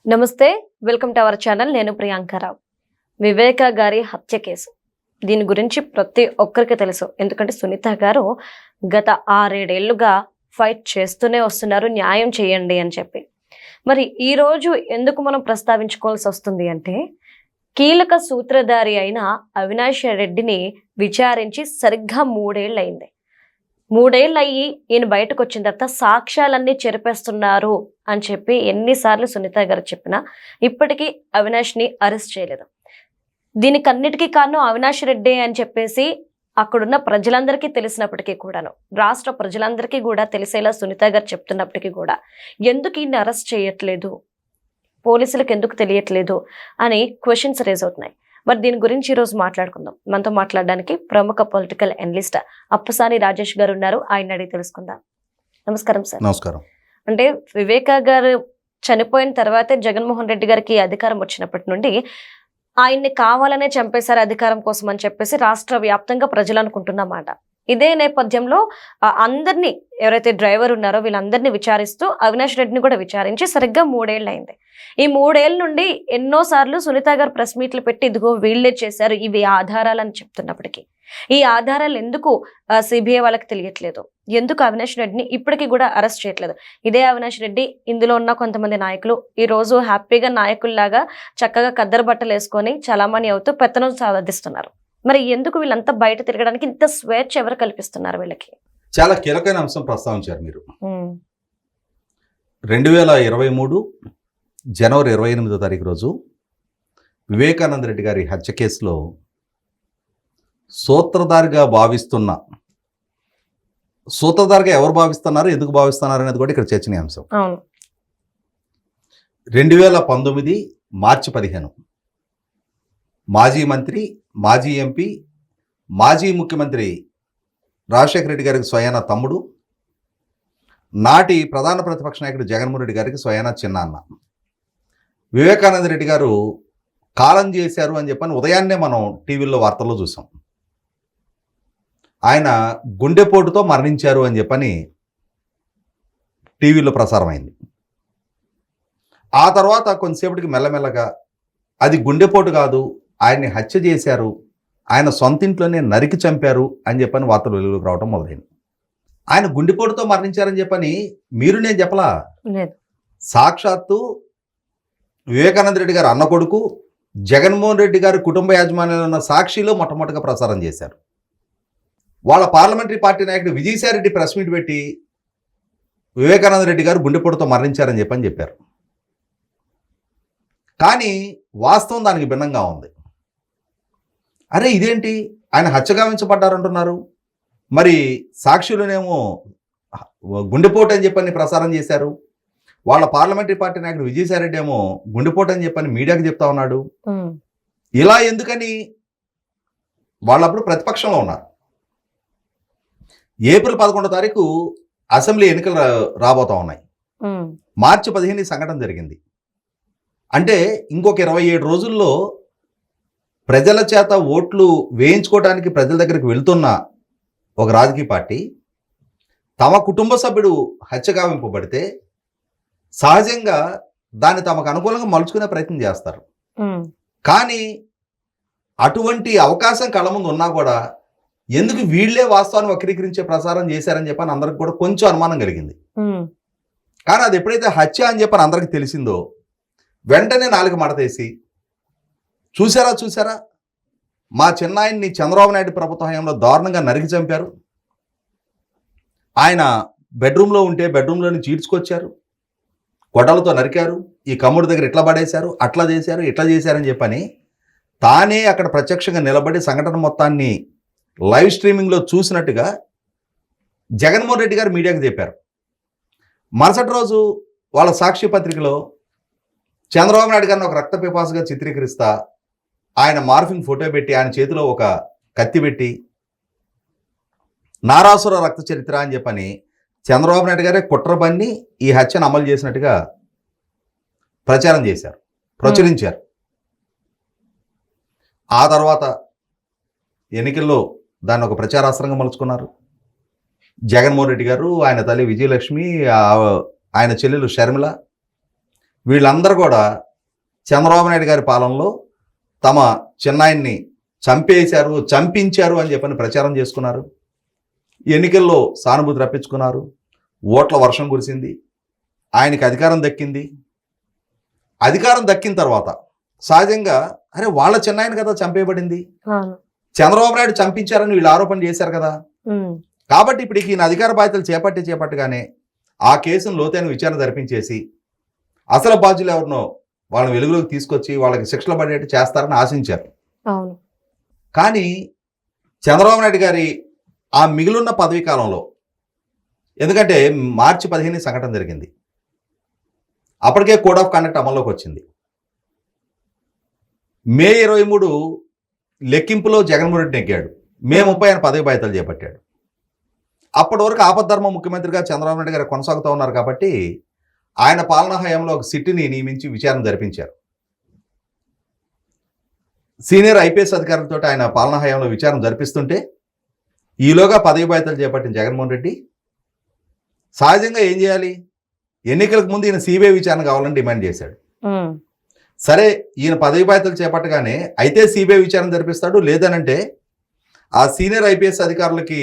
నమస్తే, welcome to our channel. నేను ప్రియాంకరావు. వివేక గారి హత్య కేసు, దీని గురించి ప్రతి ఒక్కరికి తెలుసు. ఎందుకంటే సునీత గారు గత 6-7 ఏళ్లుగా ఫైట్ చేస్తూనే వస్తున్నారు, న్యాయం చేయండి అని చెప్పి. మరి ఈ రోజు ఎందుకు మనం ప్రస్తావించుకోవాల్సి వస్తుంది అంటే, కీలక సూత్రధారి అయిన అవినాష్ రెడ్డిని విచారించి సరిగ్గా 3 ఏళ్ళు అయింది. 3 ఏళ్ళు అయ్యి ఈయన బయటకు వచ్చిన తర్వాత సాక్ష్యాలన్నీ చెరిపేస్తున్నారు అని చెప్పి ఎన్నిసార్లు సునీత గారు చెప్పినా ఇప్పటికీ అవినాష్ని అరెస్ట్ చేయలేదు. దీనికన్నిటికీ కారణం అవినాష్ రెడ్డి అని చెప్పేసి అక్కడున్న ప్రజలందరికీ తెలిసినప్పటికీ కూడాను, రాష్ట్ర ప్రజలందరికీ కూడా తెలిసేలా సునీత గారు చెప్తున్నప్పటికీ కూడా ఎందుకు ఈయన్ని అరెస్ట్ చేయట్లేదు, పోలీసులకు ఎందుకు తెలియట్లేదు అని క్వశ్చన్స్ రేజ్ అవుతున్నాయి. మరి దీని గురించి ఈరోజు మాట్లాడుకుందాం. మనతో మాట్లాడడానికి ప్రముఖ పొలిటికల్ అనలిస్ట్ అప్పసాని రాజేష్ గారు ఉన్నారు. ఆయన అడిగి తెలుసుకుందాం. నమస్కారం సార్. నమస్కారం. అంటే వివేక గారు చనిపోయిన తర్వాతే జగన్మోహన్ రెడ్డి గారికి అధికారం వచ్చినప్పటి నుండి ఆయన్ని కావాలనే చంపేశారు అధికారం కోసం అని చెప్పేసి రాష్ట్ర వ్యాప్తంగా ప్రజలు అనుకుంటున్నమాట. ఇదే నేపథ్యంలో అందరినీ, ఎవరైతే డ్రైవర్ ఉన్నారో వీళ్ళందరినీ విచారిస్తూ అవినాష్ రెడ్డిని కూడా విచారించి సరిగ్గా 3 ఏళ్ళు అయింది. ఈ 3 ఏళ్ళ నుండి ఎన్నోసార్లు సునీత గారు ప్రెస్ మీట్లు పెట్టి ఇదిగో వీళ్ళే చేశారు, ఇవి ఆధారాలని చెప్తున్నప్పటికీ ఈ ఆధారాలు ఎందుకు సిబిఐ వాళ్ళకి తెలియట్లేదు, ఎందుకు అవినాష్ రెడ్డిని ఇప్పటికీ కూడా అరెస్ట్ చేయట్లేదు? ఇదే అవినాష్ రెడ్డి, ఇందులో ఉన్న కొంతమంది నాయకులు ఈ రోజు హ్యాపీగా నాయకుల్లాగా చక్కగా కద్దరు బట్టలు వేసుకొని చలామణి అవుతూ పెత్తనం సాధిస్తున్నారు. మరి ఎందుకు వీళ్ళంతా బయట తిరగడానికి ఇంత స్వేచ్ఛ ఎవరు కల్పిస్తున్నారు వీళ్ళకి? చాలా కీలకమైన అంశం ప్రస్తావించారు మీరు. 2023 జనవరి 28వ తారీఖు రోజు వివేకానంద రెడ్డి గారి హత్య కేసులో సూత్రధారిగా ఎవరు భావిస్తున్నారు, ఎందుకు భావిస్తున్నారు అనేది కూడా ఇక్కడ చర్చనీయాంశం. 2019 మార్చి 15 మాజీ మంత్రి, మాజీ ఎంపీ, మాజీ ముఖ్యమంత్రి రాజశేఖర రెడ్డి గారికి స్వయాన తమ్ముడు, నాటి ప్రధాన ప్రతిపక్ష నాయకుడు జగన్మోహన్ రెడ్డి గారికి స్వయాన చిన్నాన్న వివేకానంద రెడ్డి గారు కాలం చేశారు అని చెప్పని ఉదయాన్నే మనం టీవీల్లో వార్తల్లో చూసాం. ఆయన గుండెపోటుతో మరణించారు అని చెప్పని టీవీలో ప్రసారమైంది. ఆ తర్వాత కొంతసేపటికి మెల్లమెల్లగా అది గుండెపోటు కాదు, ఆయన్ని హత్య చేశారు, ఆయన సొంత ఇంట్లోనే నరికి చంపారు అని చెప్పని వార్తలు వెలుగులోకి రావడం మొదలైంది. ఆయన గుండెపోటుతో మరణించారని చెప్పని నేను చెప్పలా, సాక్షాత్తు వివేకానంద రెడ్డి గారు అన్న కొడుకు జగన్మోహన్ రెడ్డి గారి కుటుంబ యాజమాన్యంలో ఉన్న సాక్షిలో మొట్టమొదటిగా ప్రసారం చేశారు. వాళ్ళ పార్లమెంటరీ పార్టీ నాయకుడు విజయసాయి రెడ్డి ప్రెస్ మీట్ పెట్టి వివేకానంద రెడ్డి గారు గుండెపోటుతో మరణించారని చెప్పారు. కానీ వాస్తవం దానికి భిన్నంగా ఉంది. అరే ఇదేంటి, ఆయన హత్యగావించబడ్డారంటున్నారు, మరి సాక్షులనేమో గుండెపోటు అని చెప్పని ప్రసారం చేశారు, వాళ్ళ పార్లమెంటరీ పార్టీ నాయకుడు విజయసాయి రెడ్డి ఏమో గుండెపోటు అని చెప్పని మీడియాకి చెప్తా ఉన్నాడు. ఇలా ఎందుకని? వాళ్ళప్పుడు ప్రతిపక్షంలో ఉన్నారు. ఏప్రిల్ 11వ తారీఖు అసెంబ్లీ ఎన్నికలు రాబోతా ఉన్నాయి. మార్చి 15 ఈ సంఘటన జరిగింది. అంటే ఇంకొక 27 రోజుల్లో ప్రజల చేత ఓట్లు వేయించుకోవడానికి ప్రజల దగ్గరికి వెళ్తున్న ఒక రాజకీయ పార్టీ తమ కుటుంబ సభ్యుడు హత్యగావింపబడితే సహజంగా దాన్ని తమకు అనుకూలంగా మలుచుకునే ప్రయత్నం చేస్తారు. కానీ అటువంటి అవకాశం కళ్ళ ముందు ఉన్నా కూడా ఎందుకు వీళ్లే వాస్తవాన్ని వక్రీకరించే ప్రసారం చేశారని చెప్పని అందరికి కూడా కొంచెం అనుమానం కలిగింది. కానీ అది ఎప్పుడైతే హత్య అని చెప్పని అందరికి తెలిసిందో వెంటనే నాలుగు మడతేసి చూసారా మా చిన్నాయన్ని చంద్రబాబు నాయుడు ప్రభుత్వ హయాంలో దారుణంగా నరికి చంపారు, ఆయన బెడ్రూమ్లో ఉంటే బెడ్రూమ్లోని చీడ్చుకొచ్చారు, గొడ్డలతో నరికారు, ఈ కమ్ముడి దగ్గర ఇట్లా పడేశారు, అట్లా చేశారు, ఇట్లా చేశారని చెప్పని తానే అక్కడ ప్రత్యక్షంగా నిలబడి సంఘటన మొత్తాన్ని లైవ్ స్ట్రీమింగ్లో చూసినట్టుగా జగన్మోహన్ రెడ్డి గారు మీడియాకి చెప్పారు. మరుసటి రోజు వాళ్ళ సాక్షి పత్రికలో చంద్రబాబు నాయుడు గారిని ఒక రక్త పిపాసుగా చిత్రీకరిస్తా ఆయన మార్ఫింగ్ ఫోటో పెట్టి ఆయన చేతిలో ఒక కత్తి పెట్టి నారాసుర రక్త చరిత్ర అని చెప్పని చంద్రబాబు నాయుడు గారే కుట్ర పన్ని ఈ హత్యను అమలు చేసినట్టుగా ప్రచురించారు. ఆ తర్వాత ఎన్నికల్లో దాన్ని ఒక ప్రచారాస్త్రంగా మలుచుకున్నారు. జగన్మోహన్ రెడ్డి గారు, ఆయన తల్లి విజయలక్ష్మి, ఆయన చెల్లెలు షర్మిల వీళ్ళందరూ కూడా చంద్రబాబు నాయుడు గారి పాలనలో తమ చిన్నాయన్ని చంపించారు అని చెప్పని ప్రచారం చేసుకున్నారు. ఎన్నికల్లో సానుభూతి రప్పించుకున్నారు. ఓట్ల వర్షం కురిసింది. ఆయనకి అధికారం దక్కింది. అధికారం దక్కిన తర్వాత సహజంగా అరే వాళ్ళ చిన్నాయన కదా చంపేయబడింది, చంద్రబాబు నాయుడు చంపించారని వీళ్ళు ఆరోపణ చేశారు కదా. కాబట్టి ఇప్పుడు ఈయన అధికార బాధ్యతలు చేపట్టగానే ఆ కేసును లోతైన విచారణ జరిపించేసి అసలు బాధ్యులు ఎవరినో వాళ్ళని వెలుగులోకి తీసుకొచ్చి వాళ్ళకి శిక్షలు పడేట్టు చేస్తారని ఆశించారు. కానీ చంద్రబాబు నాయుడు గారి ఆ మిగిలిన పదవీ కాలంలో, ఎందుకంటే మార్చి 15 సంఘటన జరిగింది, అప్పటికే కోడ్ ఆఫ్ కండక్ట్ అమల్లోకి వచ్చింది. మే 23 లెక్కింపులో జగన్మోహన్ రెడ్డి నెగ్గాడు. మే 30 ఆయన పదవి బాధ్యతలు చేపట్టాడు. అప్పటి వరకు ఆపద్ధర్మ ముఖ్యమంత్రిగా చంద్రబాబు నాయుడు గారు కొనసాగుతూ ఉన్నారు కాబట్టి ఆయన పాలనా హయాంలో ఒక సిట్ని నియమించి విచారణ జరిపించారు. సీనియర్ ఐపీఎస్ అధికారులతో ఆయన పాలనా హయాంలో విచారణ జరిపిస్తుంటే ఈలోగా పదవి బాధ్యతలు చేపట్టిన జగన్మోహన్ రెడ్డి సహజంగా ఏం చేయాలి, ఎన్నికలకు ముందు ఈయన సిబిఐ విచారణ కావాలని డిమాండ్ చేశాడు. సరే, ఈయన పదవి బాధ్యతలు చేపట్టగానే అయితే సిబిఐ విచారణ జరిపిస్తాడు, లేదనంటే ఆ సీనియర్ ఐపీఎస్ అధికారులకి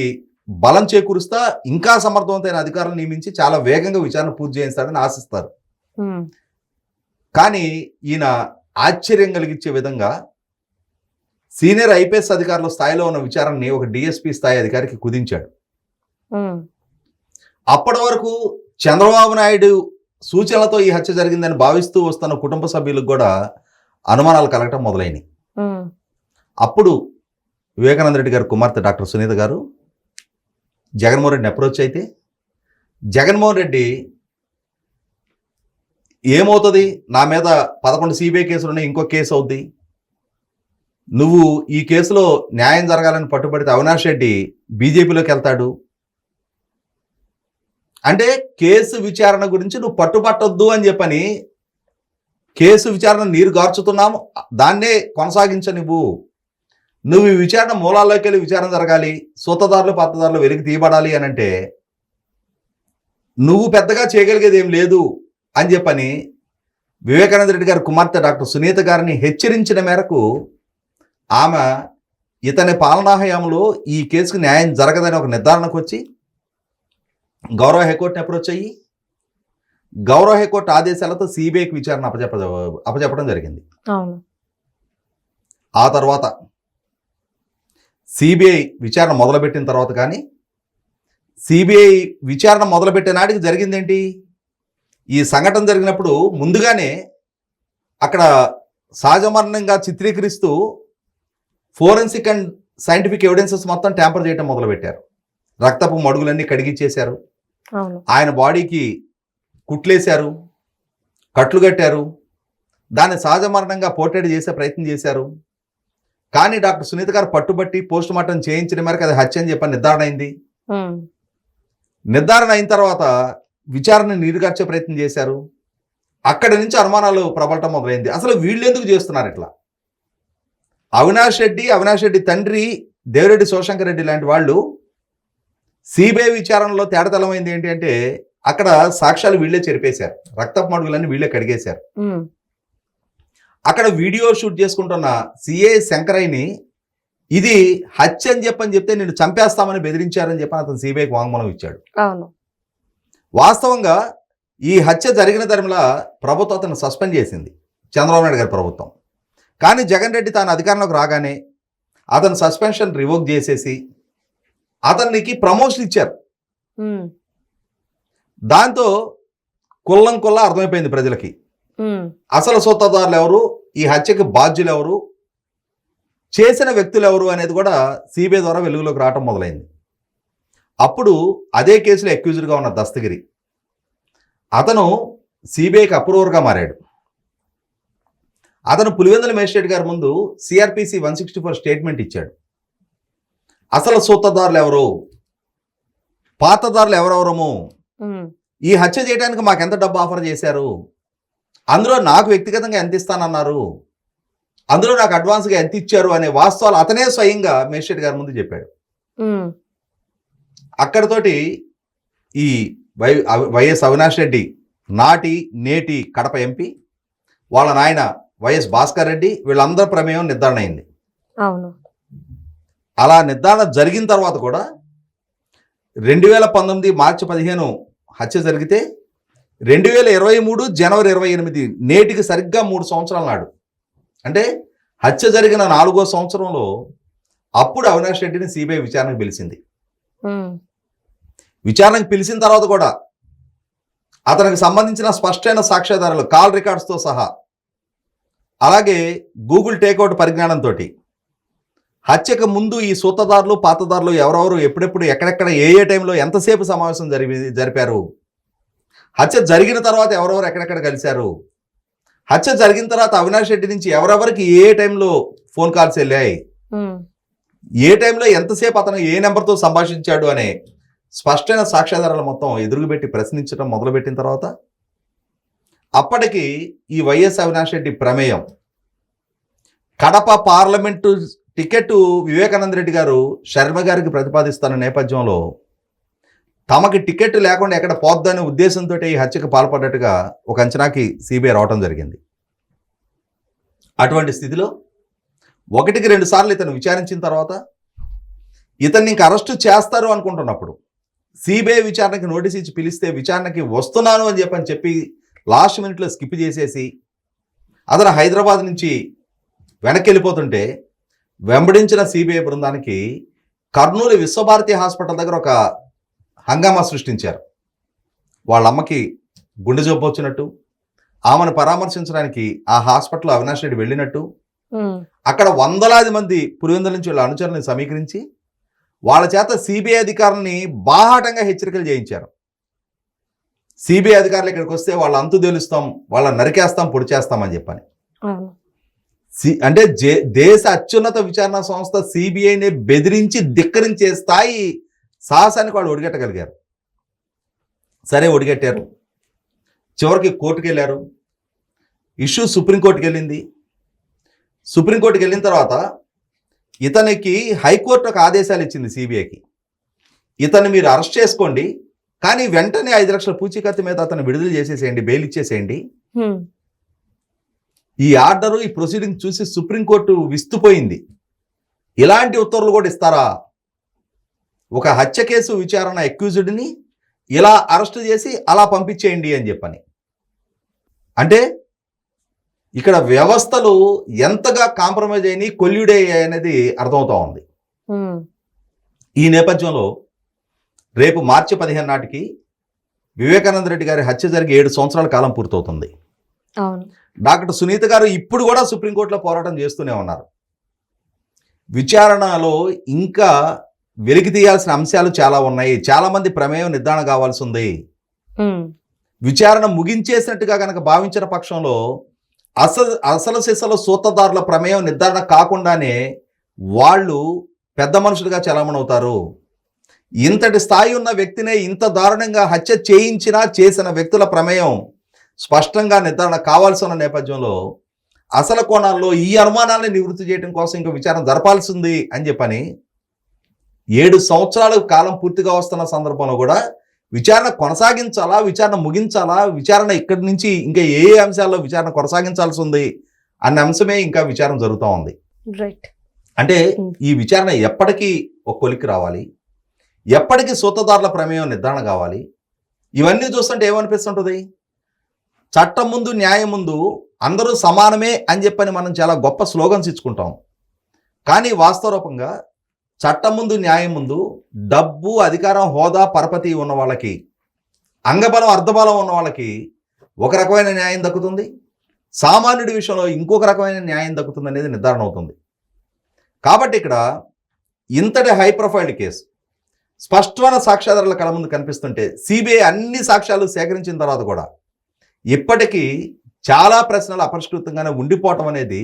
బలం చేకూరుస్తా ఇంకా సమర్థవంతమైన అధికారులను నియమించి చాలా వేగంగా విచారణ పూర్తి చేయిస్తాడని ఆశిస్తారు. కానీ ఈయన ఆశ్చర్యం కలిగించే విధంగా సీనియర్ ఐపీఎస్ అధికారుల స్థాయిలో ఉన్న విచారణని ఒక డిఎస్పీ స్థాయి అధికారికి కుదించాడు. అప్పటి వరకు చంద్రబాబు నాయుడు సూచనలతో ఈ హత్య జరిగిందని భావిస్తూ వస్తున్న కుటుంబ సభ్యులకు కూడా అనుమానాలు కలగటం మొదలైనవి. అప్పుడు వివేకానంద రెడ్డి గారి కుమార్తె డాక్టర్ సునీత గారు జగన్మోహన్ రెడ్డిని అప్రోచ్ అయితే జగన్మోహన్ రెడ్డి ఏమవుతుంది, నా మీద 11 సిబిఐ కేసులు ఉన్నాయి, ఇంకో కేసు అవుద్ది, నువ్వు ఈ కేసులో న్యాయం జరగాలని పట్టుబడితే అవినాష్ రెడ్డి బీజేపీలోకి వెళ్తాడు, అంటే కేసు విచారణ గురించి నువ్వు పట్టుబట్టొద్దు అని చెప్పని కేసు విచారణ నీరు గార్చుతున్నాము, దాన్నే కొనసాగించనివ్వు, నువ్వు ఈ విచారణ మూలాల్లోకి వెళ్ళి విచారణ జరగాలి, సూత్రధారులు పాత్రధారులు వెలికి తీయబడాలి అని అంటే నువ్వు పెద్దగా చేయగలిగేది ఏం లేదు అని చెప్పని వివేకానంద రెడ్డి గారి కుమార్తె డాక్టర్ సునీత గారిని హెచ్చరించిన మేరకు ఆమె ఇతని పాలనా హయాంలో ఈ కేసుకు న్యాయం జరగదని ఒక నిర్ధారణకు వచ్చి గౌరవ హైకోర్టుని అప్రోచ్ అయ్యి గౌరవ హైకోర్టు ఆదేశాలతో సిబిఐకి విచారణ అప్పచెప్పడం జరిగింది. ఆ తర్వాత సిబిఐ విచారణ మొదలుపెట్టిన తర్వాత కానీ సిబిఐ విచారణ మొదలుపెట్టే నాటికి జరిగిందేంటి, ఈ సంఘటన జరిగినప్పుడు ముందుగానే అక్కడ సహజమరణంగా చిత్రీకరిస్తూ ఫోరెన్సిక్ అండ్ సైంటిఫిక్ ఎవిడెన్సెస్ మొత్తం ట్యాంపర్ చేయడం మొదలుపెట్టారు. రక్తపు మడుగులన్నీ కడిగిచ్చేశారు, ఆయన బాడీకి కుట్లేశారు, కట్లు కట్టారు, దాన్ని సహజమరణంగా పోర్ట్రేట్ చేసే ప్రయత్నం చేశారు. కానీ డాక్టర్ సునీత గారు పట్టుబట్టి పోస్ట్ మార్టం చేయించిన మేరకు అది హత్య అని చెప్పి నిర్ధారణ అయింది. నిర్ధారణ అయిన తర్వాత విచారణ నీరుగార్చే ప్రయత్నం చేశారు. అక్కడి నుంచి అనుమానాలు ప్రబలటం మొదలైంది. అసలు వీళ్ళు ఎందుకు చేస్తున్నారు ఇట్లా? అవినాష్ రెడ్డి తండ్రి దేవిరెడ్డి శివశంకర్ రెడ్డి లాంటి వాళ్ళు సిబిఐ విచారణలో తేడతలమైంది ఏంటి అంటే అక్కడ సాక్ష్యాలు వీళ్ళే చెరిపేశారు, రక్తపు మడుగులన్నీ వీళ్ళే కడిగేశారు. అక్కడ వీడియో షూట్ చేసుకుంటున్న సిఐ శంకరయ్యని ఇది హత్య అని చెప్తే నేను చంపేస్తామని బెదిరించారని చెప్పని అతను సిబిఐకి వాంగ్మూలం ఇచ్చాడు. వాస్తవంగా ఈ హత్య జరిగిన తరంలో ప్రభుత్వం అతను సస్పెండ్ చేసింది, చంద్రబాబు నాయుడు గారి ప్రభుత్వం. కానీ జగన్ రెడ్డి తాను అధికారంలోకి రాగానే అతను సస్పెన్షన్ రివోక్ చేసేసి అతనికి ప్రమోషన్ ఇచ్చారు. దాంతో కుల్లం అర్థమైపోయింది ప్రజలకి అసలు సూత్రధారులు ఎవరు, ఈ హత్యకి బాధ్యులు ఎవరు, చేసిన వ్యక్తులు ఎవరు అనేది కూడా సిబిఐ ద్వారా వెలుగులోకి రావటం మొదలైంది. అప్పుడు అదే కేసులో అక్యూజ్డ్గా ఉన్న దస్తగిరి అతను సిబిఐకి అప్రూవర్గా మారాడు. అతను పులివెందుల మేజిస్ట్రేట్ గారి ముందు సిఆర్పిసి 164 స్టేట్మెంట్ ఇచ్చాడు. అసలు సూత్రధారులు ఎవరు, పాతదారులు ఎవరెవరము, ఈ హత్య చేయడానికి మాకు ఎంత డబ్బు ఆఫర్ చేశారు, అందులో నాకు వ్యక్తిగతంగా ఎంత ఇస్తానన్నారు, అందులో నాకు అడ్వాన్స్గా ఎంత ఇచ్చారు అనే వాస్తవాలు అతనే స్వయంగా మేజిస్ట్రేట్ గారి ముందు చెప్పాడు. అక్కడితోటి ఈ వైఎస్ అవినాష్ రెడ్డి నాటి నేటి కడప ఎంపీ, వాళ్ళ నాయన వైఎస్ భాస్కర్ రెడ్డి, వీళ్ళందరి ప్రమేయం నిర్ధారణ అయింది. అవును. అలా నిర్ధారణ జరిగిన తర్వాత కూడా 2019 మార్చి 15 హత్య జరిగితే 2023 జనవరి 28 నేటికి సరిగ్గా 3 సంవత్సరాల నాడు, అంటే హత్య జరిగిన 4వ సంవత్సరంలో అప్పుడు అవినాష్ రెడ్డిని సిబిఐ విచారణకు పిలిచింది. విచారణకు పిలిచిన తర్వాత కూడా అతనికి సంబంధించిన స్పష్టమైన సాక్ష్యాధారాలు, కాల్ రికార్డ్స్తో సహా, అలాగే గూగుల్ టేక్అవుట్ పరిజ్ఞానంతో హత్యకు ముందు ఈ సూత్రధారులు పాతదారులు ఎవరెవరు ఎప్పుడెప్పుడు ఎక్కడెక్కడ ఏ టైంలో ఎంతసేపు సమావేశం జరిపారు, హత్య జరిగిన తర్వాత ఎవరెవరు ఎక్కడెక్కడ కలిశారు, హత్య జరిగిన తర్వాత అవినాష్ రెడ్డి నుంచి ఎవరెవరికి ఏ టైంలో ఫోన్ కాల్స్ వెళ్ళాయి, ఏ టైంలో ఎంతసేపు అతను ఏ నెంబర్తో సంభాషించాడు అనే స్పష్టమైన సాక్ష్యాధారాలు మొత్తం ఎదురుపెట్టి ప్రశ్నించడం మొదలుపెట్టిన తర్వాత అప్పటికి ఈ వైఎస్ అవినాష్ రెడ్డి ప్రమేయం, కడప పార్లమెంటు టికెట్ వివేకానంద రెడ్డి గారు శర్మ గారికి ప్రతిపాదిస్తున్న నేపథ్యంలో తమకి టికెట్ లేకుండా ఎక్కడ పోద్దనే ఉద్దేశంతో ఈ హత్యకు పాల్పడ్డట్టుగా ఒక అంచనాకి సిబిఐ రావడం జరిగింది. అటువంటి స్థితిలో 1-2 సార్లు ఇతను విచారించిన తర్వాత ఇతన్ని ఇంక అరెస్టు చేస్తారు అనుకుంటున్నప్పుడు సిబిఐ విచారణకి నోటీస్ ఇచ్చి పిలిస్తే విచారణకి వస్తున్నాను అని చెప్పి లాస్ట్ మినిట్లో స్కిప్ చేసేసి అతను హైదరాబాద్ నుంచి వెనక్కి వెళ్ళిపోతుంటే వెంబడించిన సిబిఐ బృందానికి కర్నూలు విశ్వభారతి హాస్పిటల్ దగ్గర ఒక హంగామా సృష్టించారు. వాళ్ళ అమ్మకి గుండె జబ్బు వచ్చినట్టు, ఆమెను పరామర్శించడానికి ఆ హాస్పిటల్ అవినాష్ రెడ్డి వెళ్ళినట్టు, అక్కడ వందలాది మంది పులివెందుల నుంచి వాళ్ళ అనుచరులను సమీకరించి వాళ్ళ చేత సిబిఐ అధికారులని బాహాటంగా హెచ్చరికలు చేయించారు. సిబిఐ అధికారులు ఇక్కడికి వస్తే వాళ్ళ అంతు తెలుస్తాం, వాళ్ళని నరికేస్తాం, పొడి చేస్తామని చెప్పని. అంటే దేశ అత్యున్నత విచారణ సంస్థ సిబిఐని బెదిరించి ధిక్కరించే స్థాయి సాహసానికి వాళ్ళు ఒడిగట్టగలిగారు. సరే, ఒడిగట్టారు. చివరికి కోర్టుకు వెళ్ళారు. ఇష్యూ సుప్రీంకోర్టుకి వెళ్ళింది. సుప్రీంకోర్టుకి వెళ్ళిన తర్వాత ఇతనికి హైకోర్టు ఒక ఆదేశాలు ఇచ్చింది సిబిఐకి, ఇతన్ని మీరు అరెస్ట్ చేసుకోండి, కానీ వెంటనే 5 లక్షల పూచీకత్తు మీద అతను విడుదల చేసేసేయండి, బెయిల్ ఇచ్చేసేయండి. ఈ ఆర్డరు, ఈ ప్రొసీడింగ్ చూసి సుప్రీంకోర్టు విస్తుపోయింది. ఇలాంటి ఉత్తర్వులు కూడా ఇస్తారా? ఒక హత్య కేసు విచారణ అక్యూజ్డ్ని ఇలా అరెస్ట్ చేసి అలా పంపించేయండి అని చెప్పని. అంటే ఇక్కడ వ్యవస్థలు ఎంతగా కాంప్రమైజ్ అయినాయి, కొల్యూడ్ అయ్యాయి అనేది అర్థమవుతా ఉంది. ఈ నేపథ్యంలో రేపు మార్చి 15 నాటికి వివేకానంద రెడ్డి గారి హత్య జరిగి 7 సంవత్సరాల కాలం పూర్తవుతుంది. డాక్టర్ సునీత గారు ఇప్పుడు కూడా సుప్రీంకోర్టులో పోరాటం చేస్తూనే ఉన్నారు. విచారణలో ఇంకా వెలికి తీయాల్సిన అంశాలు చాలా ఉన్నాయి. చాలా మంది ప్రమేయం నిర్ధారణ కావాల్సి ఉంది. విచారణ ముగించేసినట్టుగా కనుక భావించిన పక్షంలో అసలు సిసలు సూత్రధారుల ప్రమేయం నిర్ధారణ కాకుండానే వాళ్ళు పెద్ద మనుషులుగా చలామణవుతారు. ఇంతటి స్థాయి ఉన్న వ్యక్తినే ఇంత దారుణంగా హత్య చేసిన వ్యక్తుల ప్రమేయం స్పష్టంగా నిర్ధారణ కావాల్సి ఉన్న నేపథ్యంలో అసలు కోణాల్లో ఈ అనుమానాలను నివృత్తి చేయడం కోసం ఇంకా విచారణ జరపాల్సింది అని చెప్పని 7 సంవత్సరాల కాలం పూర్తిగా వస్తున్న సందర్భంలో కూడా విచారణ కొనసాగించాలా, విచారణ ముగించాలా, విచారణ ఇక్కడి నుంచి ఇంకా ఏ అంశాల్లో విచారణ కొనసాగించాల్సి ఉంది అన్న అంశమే ఇంకా విచారణ జరుగుతూ ఉంది. అంటే ఈ విచారణ ఎప్పటికీ ఒక కొలిక్కి రావాలి, ఎప్పటికీ సూత్రధారుల ప్రమేయం నిర్ధారణ కావాలి. ఇవన్నీ చూస్తుంటే ఏమనిపిస్తుంటుంది, చట్టం ముందు న్యాయం ముందు అందరూ సమానమే అని చెప్పని మనం చాలా గొప్ప స్లోగన్స్ ఇచ్చుకుంటాం. కానీ వాస్తవ రూపంగా చట్టం ముందు న్యాయం ముందు డబ్బు, అధికారం, హోదా, పరపతి ఉన్న వాళ్ళకి, అంగబలం, అర్ధబలం ఉన్న వాళ్ళకి ఒక రకమైన న్యాయం దక్కుతుంది, సామాన్యుడి విషయంలో ఇంకొక రకమైన న్యాయం దక్కుతుంది అనేది నిర్ధారణ అవుతుంది. కాబట్టి ఇక్కడ ఇంతటి హై ప్రొఫైల్డ్ కేసు స్పష్టమైన సాక్ష్యాధారాల కళ ముందు కనిపిస్తుంటే సిబిఐ అన్ని సాక్ష్యాలు సేకరించిన తర్వాత కూడా ఇప్పటికీ చాలా ప్రశ్నలు అపరిష్కృతంగానే ఉండిపోవటం అనేది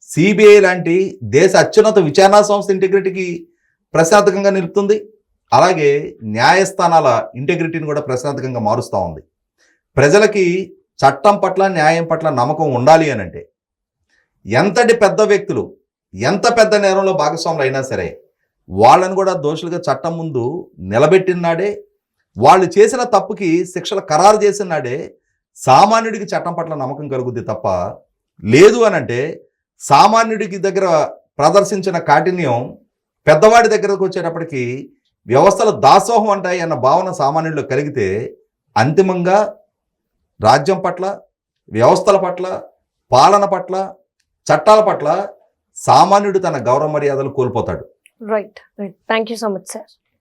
సిబిఐ లాంటి దేశ అత్యున్నత విచారణా సంస్థ ఇంటిగ్రిటీకి ప్రశ్నార్థకంగా నిలుపుతుంది. అలాగే న్యాయస్థానాల ఇంటిగ్రిటీని కూడా ప్రశ్నార్థకంగా మారుస్తూ ఉంది. ప్రజలకి చట్టం పట్ల, న్యాయం పట్ల నమ్మకం ఉండాలి అని అంటే ఎంతటి పెద్ద వ్యక్తులు, ఎంత పెద్ద నేరంలో భాగస్వాములు అయినా సరే వాళ్ళని కూడా దోషులుగా చట్టం ముందు నిలబెట్టినాడే, వాళ్ళు చేసిన తప్పుకి శిక్షలు ఖరారు చేసిన నాడే సామాన్యుడికి చట్టం పట్ల నమ్మకం కలుగుద్ది తప్ప, లేదు అనంటే సామాన్యుడికి దగ్గర ప్రదర్శించిన కాఠిన్యం పెద్దవాడి దగ్గరకు వచ్చేటప్పటికి వ్యవస్థలు దాసోహం అంటాయి అన్న భావన సామాన్యుడిలో కలిగితే అంతిమంగా రాజ్యం పట్ల, వ్యవస్థల పట్ల, పాలన పట్ల, చట్టాల పట్ల సామాన్యుడు తన గౌరవ మర్యాదలు కోల్పోతాడు. Right. Thank you so much sir.